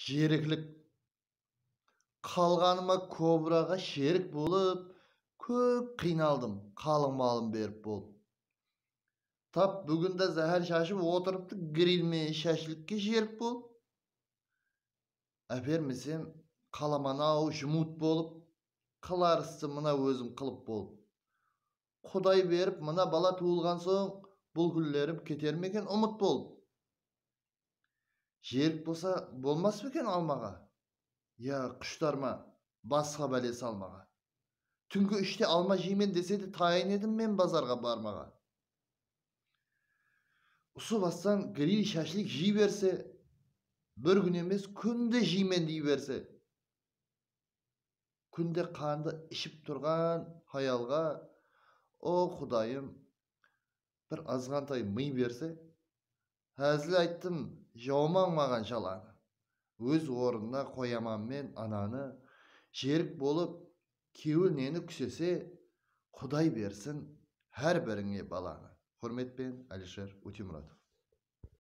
Жерікlik қалғаныма кобраға шерік болып, көп қиналдым, қалың малым беріп болып. Тап бүгінде зәһәр шашып отырыпты гриль мен шашлыкке жерік болып. Әпермесем, қаламанау жұмут болып, қылар істі мына өзім қылып болып. Құдай беріп, мына бала туылған соң, бұл күллерім кетер ме екен ұмыт болып. Жерік болса, болмас па екен алмаға? Я құштарма, басқа бәле салмаға. Түнгі 3-те алма жеймен десе де тайын едім мен базарға бармаға. Ұсы бастан гриль шашлик жей берсе, бір күн емес күнде жеймен дей берсе. Күнде қанды ішіп тұрған хаялға, о Құдайым, бір азғантай ми берсе. Әзіл айттым, жаумаң маған жаланы. Өз орнына қояман мен ананы. Жерік болып, кеуіл нені күсесе, Құдай берсін әр біріңе баланы. Құрметпен, Алишер Утемуратов.